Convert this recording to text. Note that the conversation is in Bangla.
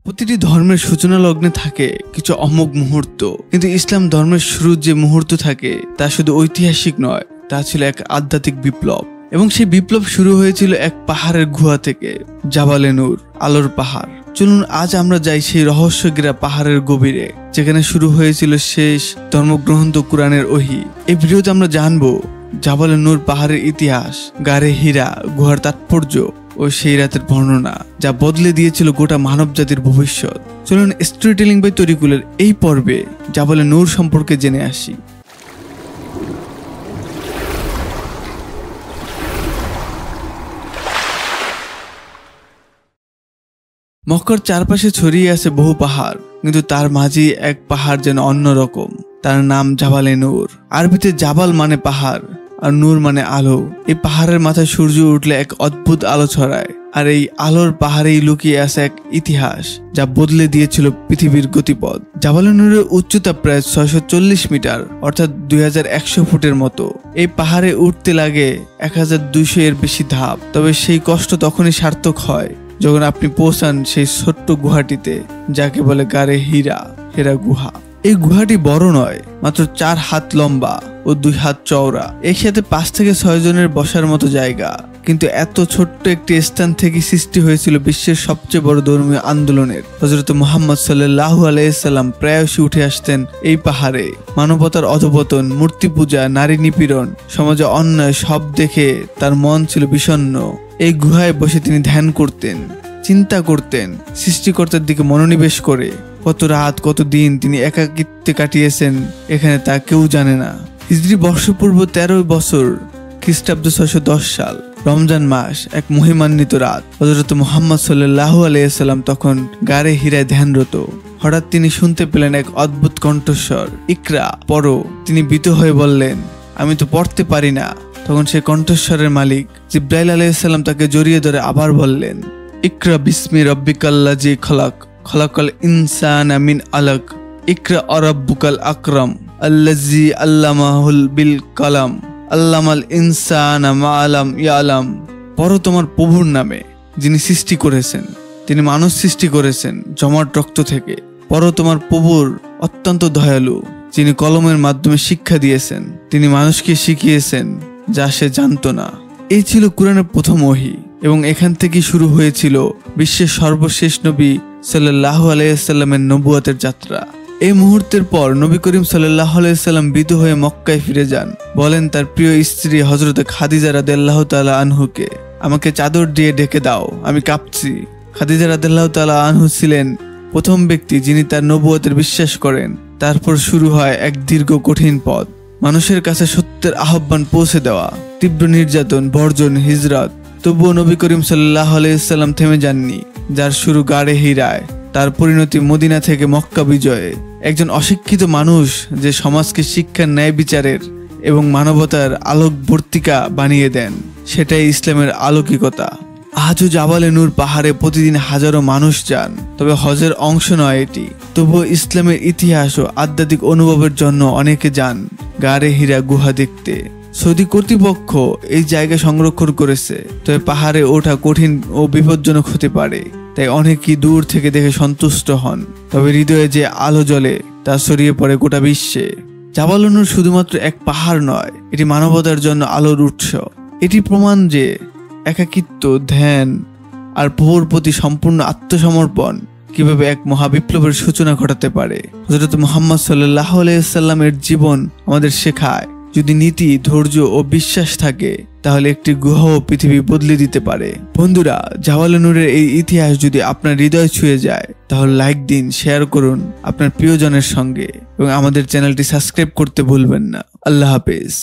প্রতিটি ধর্মের সূচনা লগ্নে থাকে কিছু অমোঘ মুহূর্ত, কিন্তু ইসলাম ধর্মের শুরুর যে মুহূর্ত থাকে তা শুধু ঐতিহাসিক নয়, তা ছিল এক আধ্যাত্মিক বিপ্লব। এবং সেই বিপ্লব শুরু হয়েছিল এক পাহাড়ের গুহা থেকে, জাবালে নূর, আলোর পাহাড়। চলুন আজ আমরা যাই সেই রহস্যঘেরা পাহাড়ের গভীরে, যেখানে শুরু হয়েছিল শেষ ধর্মগ্রন্থ কুরআনের ওহী। এই ভিডিওতে আমরা জানবো জাবালে নূর পাহাড়ের ইতিহাস, গারে হীরা গুহার তাৎপর্য ও সেই রাতের বর্ণনা যা বদলে দিয়েছিল গোটা মানব জাতির ভবিষ্যৎ। চলুন স্টোরি টেলিং বাই তরিকুলের এই পর্বে জাবালে নূর সম্পর্কে জেনে আসি। মক্কার চারপাশে ছড়িয়ে আছে বহু পাহাড়, কিন্তু তার মাঝে এক পাহাড় যেন অন্যরকম। তার নাম জাবালে নূর। আরবিতে জাবাল মানে পাহাড় আর নূর মানে আলো। এই পাহাড়ের মাথায় সূর্য উঠলে এক অদ্ভুত আলো ছড়ায়, আর এই আলোর পাহাড়েই লুকিয়ে আছে এক ইতিহাস যা বদলে দিয়েছিল পৃথিবীর গতিপথ। জাবালে নূরের উচ্চতা প্রায় 640 মিটার, অর্থাৎ 2100 ফুটের মতো। এই পাহাড়ে উঠতে লাগে 1200 এর বেশি ধাপ। তবে সেই কষ্ট তখনই সার্থক হয় যখন আপনি পৌঁছান সেই ছোট্ট গুহাটিতে, যাকে বলে গারে হীরা গুহা। এই গুহাটি বড় নয়, মাত্র 4 হাত লম্বা ও 2 হাত চওড়া। একসাথে 5 থেকে 6 জনের বসার মতো জায়গা। কিন্তু এত ছোট্ট একটি স্থান থেকে সৃষ্টি হয়েছিল বিশ্বের সবচেয়ে বড় ধর্মীয় আন্দোলনের। হযরত মুহাম্মদ সাল্লাল্লাহু আলাইহি সাল্লাম প্রায়শই উঠে আসতেন এই পাহাড়ে। মানবতার অধঃপতন, মূর্তি পূজা, নারী নিপীড়ন, সমাজে অন্যায় সব দেখে তার মন ছিল বিষণ্ণ। এই গুহায় বসে তিনি ধ্যান করতেন, চিন্তা করতেন, সৃষ্টিকর্তার দিকে মনোনিবেশ করে। কত রাত, কত দিন তিনি একাকিত্বে কাটিয়েছেন এখানে তা কেউ জানে না। হিজরি বর্ষপূর্ব 13 বছর, খ্রিস্টাব্দ 610 সাল, রমজান মাস, এক মহিমান্বিত রাত। হযরত মুহাম্মদ সাল্লাল্লাহু আলাইহি সাল্লাম তখন গারে হীরায় ধ্যানরত। হঠাৎ তিনি শুনতে পেলেন এক অদ্ভুত কণ্ঠস্বর, ইকরা, পড়ো। তিনি ভীত হয়ে বললেন, আমি তো পড়তে পারি না। তখন সেই কণ্ঠস্বরের মালিক জিব্রাইল আলাইহিস সালাম তাকে জড়িয়ে ধরে আবার বললেন, ইকরা বিসমি রাব্বিকাল্লাযী খলাক, খলাকাল ইনসানা মিন আলাক, ইকরা রাব্বুকাল আকরাম, আল্লাযী আল্লামাহুল বিল কলম, আল্লামাল ইনসানা মা লাম ইয়ালাম। পড়ো তোমার প্রভুর নামে, যিনি সৃষ্টি করেছেন। তিনি মানুষ সৃষ্টি করেছেন জমাট রক্ত থেকে। পড়ো তোমার প্রভুর অত্যন্ত দয়ালু, যিনি কলমের মাধ্যমে শিক্ষা দিয়েছেন। তিনি মানুষকে শিখিয়েছেন যা সে জানত না। এই ছিল কুরআনের প্রথম ওহী, এবং এখান থেকে শুরু হয়েছিল বিশ্বের সর্বশেষ নবী সাল্লাল্লাহু আলাইহি সাল্লামের নবুয়তের যাত্রা। এই মুহূর্তের পর নবী করিম সাল্লাল্লাহু আলাইহি সাল্লাম বিধ হয়ে মক্কায় ফিরে যান। বলেন তার প্রিয় স্ত্রী হযরত খাদিজা রাদিয়াল্লাহু তাআলা আনহুকে, আমাকে চাদর দিয়ে ঢেকে দাও, আমি কাঁপছি। খাদিজা রাদিয়াল্লাহু তাআলা আনহু ছিলেন প্রথম ব্যক্তি যিনি তার নবুয়তের বিশ্বাস করেন। তারপর শুরু হয় এক দীর্ঘ কঠিন পথ, মানুষের কাছে সত্যের আহ্বান পৌঁছে দেওয়া, তীব্র নির্যাতন, বর্জন, হিজরত। তবুও নবী করিম সাল্লাল্লাহু আলাইহি সাল্লাম থেমে যাননি। যার শুরু গারে হীরায়, তার পরিণতি মদিনা থেকে মক্কা বিজয়ে। একজন অশিক্ষিত মানুষ যে সমাজকে শিক্ষার, ন্যায় বিচারের এবং মানবতার আলোকবর্তিকা বানিয়ে দেন, সেটাই ইসলামের আলৌকিকতা। আজও জাবালে নূর পাহাড়ে প্রতিদিন হাজারো মানুষ যান, তবে হজের অংশ নয় এটি। তবুও ইসলামের ইতিহাস ও আধ্যাত্মিক অনুভবের জন্য অনেকে যান গারে হীরা গুহা দেখতে। সৌদি কর্তৃপক্ষ এই জায়গা সংরক্ষণ করেছে, তবে পাহাড়ে ওঠা কঠিন ও বিপজ্জনক হতে পারে। তাই অনেকেই দূর থেকে দেখে সন্তুষ্ট হন, তবে হৃদয়ে যে আলো জ্বলে তা ছড়িয়ে পড়ে গোটা বিশ্বে। জাবালে নূর শুধুমাত্র এক পাহাড় নয়, এটি মানবতার জন্য আলোর উৎস। এটি প্রমাণ যে একাকিত্ব, ধ্যান আর প্রভুর প্রতি সম্পূর্ণ আত্মসমর্পণ কিভাবে এক মহাবিপ্লবের সূচনা ঘটাতে পারে। হযরত মুহাম্মদ সাল্লাল্লাহু আলাইহি সাল্লামের জীবন আমাদের শেখায়, যদি নীতি, ধৈর্য ও বিশ্বাস থাকে, তাহলে একটি গুহাও পৃথিবী বদলে দিতে পারে। বন্ধুরা, জাবালে নূরের এই ইতিহাস যদি আপনার হৃদয় ছুঁয়ে যায়, তাহলে লাইক দিন, শেয়ার করুন আপনার প্রিয়জনের সঙ্গে, এবং আমাদের চ্যানেলটি সাবস্ক্রাইব করতে ভুলবেন না। আল্লাহ হাফেজ।